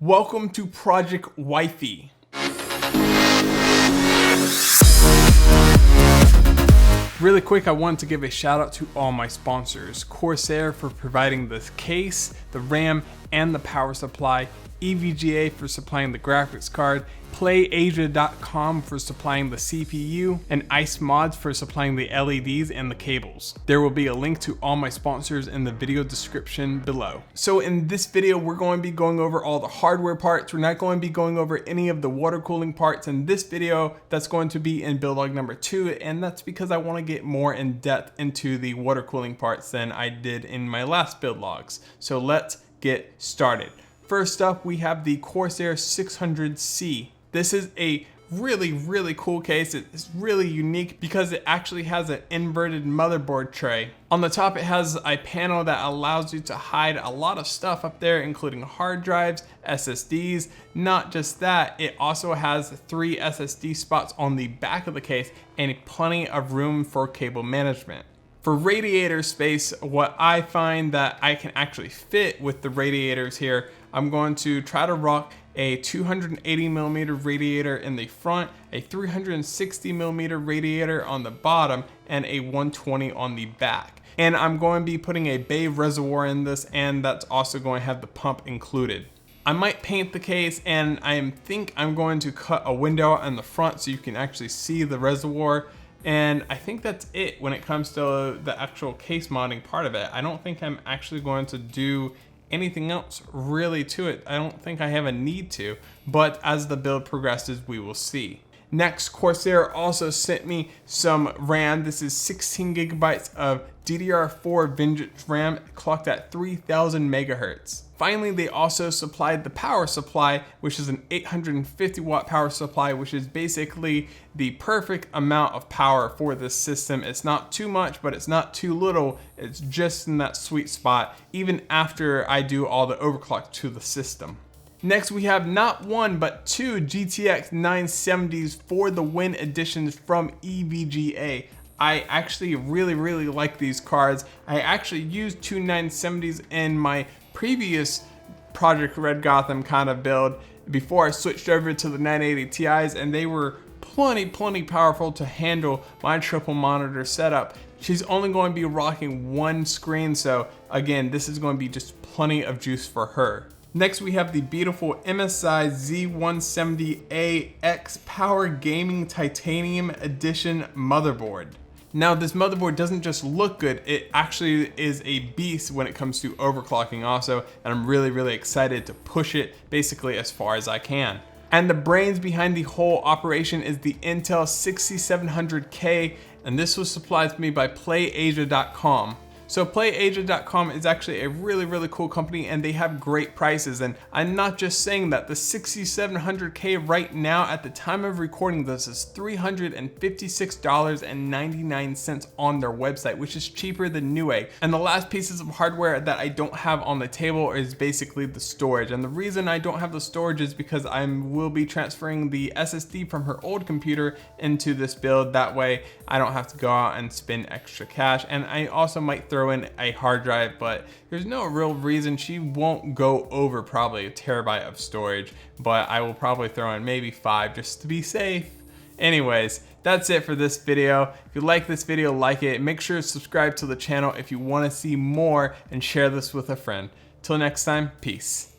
Welcome to Project Wifey. Really quick, I want to give a shout out to all my sponsors. Corsair for providing the case, the RAM, and the power supply. EVGA for supplying the graphics card, PlayAsia.com for supplying the CPU, and Ice Mods for supplying the LEDs and the cables. There will be a link to all my sponsors in the video description below. So in this video, we're going to be going over all the hardware parts. We're not going to be going over any of the water cooling parts in this video. That's going to be in build log number 2, and that's because I want to get more in depth into the water cooling parts than I did in my last build logs. So let's get started. First up, we have the Corsair 600C. This is a really cool case. It's really unique because it actually has an inverted motherboard tray. On the top, it has a panel that allows you to hide a lot of stuff up there, including hard drives, SSDs. Not just that, it also has 3 SSD spots on the back of the case and plenty of room for cable management. For radiator space, what I find that I can actually fit with the radiators here, I'm going to try to rock a 280mm radiator in the front, a 360mm radiator on the bottom, and a 120 on the back. And I'm going to be putting a bay reservoir in this, and that's also going to have the pump included. I might paint the case, and I think I'm going to cut a window in the front so you can actually see the reservoir. And I think that's it when it comes to the actual case modding part of it. I don't think I'm actually going to do anything else really to it. I don't think I have a need to, but as the build progresses, we will see. Next, Corsair also sent me some RAM. This is 16 gigabytes of DDR4 Vengeance RAM clocked at 3000 megahertz. Finally, they also supplied the power supply, which is an 850 watt power supply, which is basically the perfect amount of power for this system. It's not too much, but it's not too little. It's just in that sweet spot, even after I do all the overclock to the system. Next, we have not one, but 2 GTX 970s for the Win editions from EVGA. I actually really like these cards. I actually used 2 970s in my previous Project Red Gotham kind of build before I switched over to the 980 Ti's, and they were plenty powerful to handle my triple monitor setup. She's only going to be rocking one screen, so again, this is going to be just plenty of juice for her. Next, we have the beautiful MSI Z170AX Power Gaming Titanium Edition motherboard. Now, this motherboard doesn't just look good, it actually is a beast when it comes to overclocking also, and I'm really excited to push it basically as far as I can. And the brains behind the whole operation is the Intel 6700K, and this was supplied to me by PlayAsia.com. So PlayAsia.com is actually a really cool company, and they have great prices. And I'm not just saying that. The 6700K right now at the time of recording this is $356.99 on their website, which is cheaper than Newegg. And the last pieces of hardware that I don't have on the table is basically the storage. And the reason I don't have the storage is because I will be transferring the SSD from her old computer into this build. That way I don't have to go out and spend extra cash. And I also might throw in a hard drive, but there's no real reason. She won't go over probably a terabyte of storage, but I will probably throw in maybe 5 just to be safe. Anyways, that's it for this video. If you like this video, like it. Make sure to subscribe to the channel if you want to see more, and share this with a friend. Till next time, peace.